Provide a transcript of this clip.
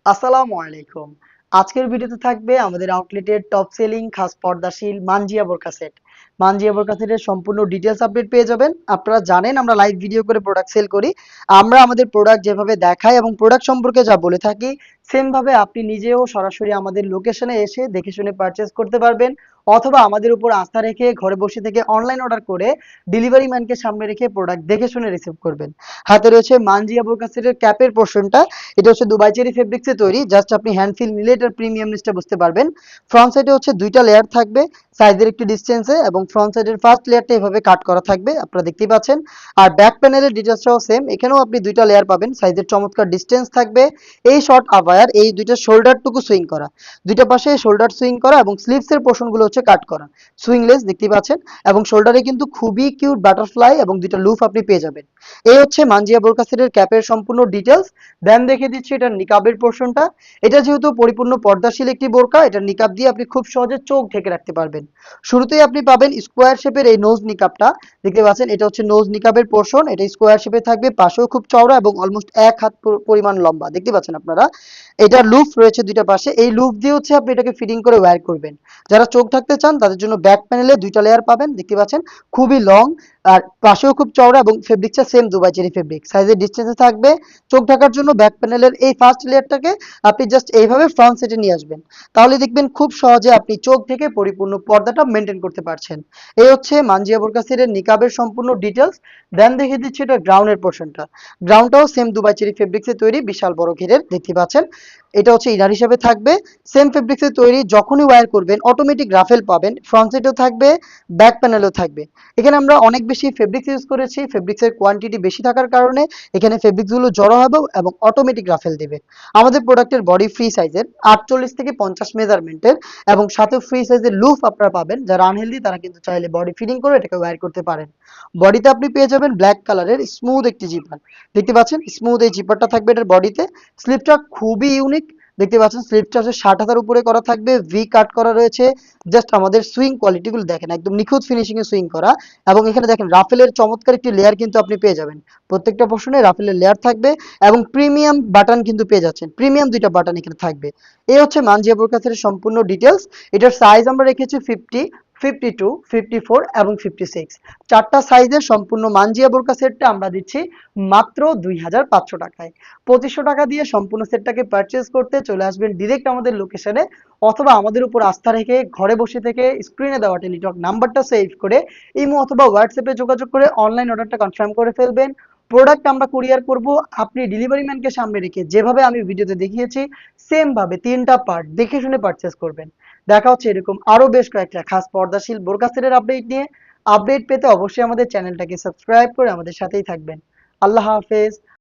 আসসালামু আলাইকুম। আজকের ভিডিওতে থাকবে আমাদের আউটলেটের টপ সেলিং খাস পর্দাশীল মানজিয়া বোরকা সেট। মানজিয়া বোরকা সেটের সম্পূর্ণ ডিটেইলস আপডেট পেয়ে যাবেন। আপনারা জানেন আমরা লাইভ ভিডিও করে প্রোডাক্ট সেল করি। আমরা আমাদের প্রোডাক্ট যেভাবে দেখাই এবং প্রোডাক্ট সম্পর্কে যা বলে থাকি, সেম ভাবে আপনি নিজেও সরাসরি আমাদের লোকেশনে এসে দেখে শুনে পারচেজ করতে পারবেন। অথবা আমাদের উপর আস্থা রেখে ঘরে বসে থেকে অনলাইন অর্ডার করে ডেলিভারি ম্যানকে সামনে রেখে প্রোডাক্ট দেখে শুনে রিসিভ করবেন। হাতে রয়েছে মানজিয়া বোরকা সেটের ক্যাপের পোর্শনটা। এটা হচ্ছে দুবাই চেরি ফেব্রিক্সে তৈরি। জাস্ট আপনি হ্যান্ড ফিল নিলে এটার প্রিমিয়ামনেসটা বুঝতে পারবেন। ফ্রন্ট সাইডে হচ্ছে দুইটা লেয়ার থাকবে সাইজের একটি ডিসটেন্সে, এবং ফ্রন্ট সাইডের ফার্স্ট লেয়ারটা এভাবে কাট করা থাকবে, আপনারা দেখতেই পাচ্ছেন। আর ব্যাক প্যানেলের ডিটেলসটাও সেম, এখানেও আপনি দুইটা লেয়ার পাবেন, সাইজের চমৎকার ডিসটেন্স থাকবে। এই শর্ট আবায়ার এই দুইটা শোল্ডারটুকু সুইং করা, দুইটা পাশে শোল্ডার সুইং করা, এবং স্লিভসের পোর্শনগুলো হচ্ছে কাট করা, সুইংলেস দেখতেই পাচ্ছেন। এবং শোল্ডারে কিন্তু খুবই কিউট বাটারফ্লাই এবং দুইটা লুফ আপনি পেয়ে যাবেন। এই হচ্ছে মানজিয়া বোরকা সেটের ক্যাপের সম্পূর্ণ ডিটেলস। দেন দেখে দিচ্ছি এটার নিকাবের পোর্শনটা। এটা যেহেতু পরিপূর্ণ পর্দাশীল একটি বোরকা, এটা নিকাব দিয়ে আপনি খুব সহজে চোখ ঢেকে রাখতে পারবেন। শুরুতেই আপনি পাবেন স্কোয়ার শেপের এই নোজ নিকাবটা, দেখতে পাচ্ছেন এটা হচ্ছে নোজ নিকাবের পোর্শন। এটা স্কোয়ার শেপে থাকবে, পাশেও খুব চওড়া এবং অলমোস্ট 1 হাত পরিমাণ লম্বা, দেখতে পাচ্ছেন আপনারা। এটা লুফ রয়েছে দুইটা পাশে, এই লুফ দিয়ে হচ্ছে আপনি এটাকে ফিটিং করে ওয়্যার করবেন। যারা চোখ থাকতে চান তাদের জন্য ব্যাক প্যানেলে দুইটা লেয়ার পাবেন, দেখতে পাচ্ছেন খুবই লং, আর পাশেও খুব চওড়া, এবং ফেব্রিকটা সেম দুবাই চেরি ফেব্রিক, সাইজের ডিসটেন্সে থাকবে। চোখ ঢাকার জন্য ব্যাক প্যানেলের এই ফার্স্ট লেয়ারটাকে আপনি জাস্ট এইভাবে ফ্রন্ট সেটে নিয়ে আসবেন, তাহলে দেখবেন খুব সহজে আপনি চোখ থেকে পরিপূর্ণ পর্দাটা মেনটেন করতে পারছেন। এই হচ্ছে মানজিয়া বোরকা সেটের নিকাবের সম্পূর্ণ ডিটেলস। দেন দেখিয়ে দিচ্ছি এটা গ্রাউন্ডের পোর্শনটা। গ্রাউন্ডটাও সেম দুবাই চেরি ফেব্রিক্সে তৈরি, বিশাল বড় ঘেরের, দেখতে পাচ্ছেন। এটা হচ্ছে ইনার হিসেবে থাকবে, সেম ফেব্রিক্সে তৈরি। যখনই ওয়্যার করবেন অটোমেটিক রাফেল পাবেন, ফ্রন্ট সাইডেও থাকবে, ব্যাক প্যানেলও থাকবে। এখানে আমরা অনেক বেশি ফেব্রিক্স ইউজ করেছি, ফেব্রিক্সের কোয়ান্টিটি বেশি থাকার কারণে এখানে ফেব্রিক্সগুলো জড়ো হবে এবং অটোমেটিক রাফেল দেবে। আমাদের প্রোডাক্টের বডি ফ্রি সাইজের 48 থেকে 50 মেজারমেন্টের, এবং সাথে ফ্রি সাইজের লুফ আপনারা পাবেন। যারা আনহেলদি তারা কিন্তু চাইলে বডি ফিটিং করে এটাকে ওয়্যার করতে পারেন। বডিতে আপনি পেয়ে যাবেন ব্ল্যাক কালারের স্মুথ একটি জিপার, দেখতে পাচ্ছেন স্মুথ এই জিপারটা থাকবে এটার বডিতে। স্লিপটা খুবই ইউনিক, দেখতে পাচ্ছেন স্লিপটা হচ্ছে 60 হাতার উপরে করা থাকবে, ভি কাট করা রয়েছে। জাস্ট আমাদের সুইং কোয়ালিটিগুলো দেখেন, একদম নিখুঁত ফিনিশিং এ সুইং করা। এবং এখানে দেখেন রাফেলের চমৎকার একটি লেয়ার কিন্তু আপনি পেয়ে যাবেন, প্রত্যেকটা পোর্শনে রাফেলের লেয়ার থাকবে। এবং প্রিমিয়াম বাটন কিন্তু পেয়ে যাচ্ছেন, প্রিমিয়াম দুইটা বাটন এখানে থাকবে। এই হচ্ছে মানজিয়া বোরকা সেটের সম্পূর্ণ ডিটেলস। এটার সাইজ আমরা রেখেছি 50, 52, 54 এবং 56। চারটা সাইজের সম্পূর্ণ মানজিয়া বোরকা সেটটা আমরা দিচ্ছি মাত্র 2500 টাকায়। 2500 টাকা দিয়ে সম্পূর্ণ সেটটাকে পারচেজ করতে চলে আসবেন ডিরেক্ট আমাদের লোকেশনে, অথবা আমাদের উপর আস্থা রেখে ঘরে বসে থেকে স্ক্রিনে দেওয়া টেলিটক নাম্বারটা সেভ করে ইমো অথবা হোয়াটসঅ্যাপে যোগাযোগ করে অনলাইন অর্ডারটা কনফার্ম করে ফেলবেন। প্রোডাক্ট আমরা কুরিয়ার করব, আপনি ডেলিভারি ম্যানকে সামনে রেখে যেভাবে আমি ভিডিওতে দেখিয়েছি সেম ভাবে 3টা পার্ট দেখে শুনে পারচেজ করবেন। দেখা হচ্ছে এরকম আরো বেশ কয়েকটা খাস পর্দাশীল বোরকা সেটের আপডেট নিয়ে। আপডেট পেতে অবশ্যই আমাদের চ্যানেলটাকে সাবস্ক্রাইব করে আমাদের সাথেই থাকবেন। আল্লাহ হাফেজ।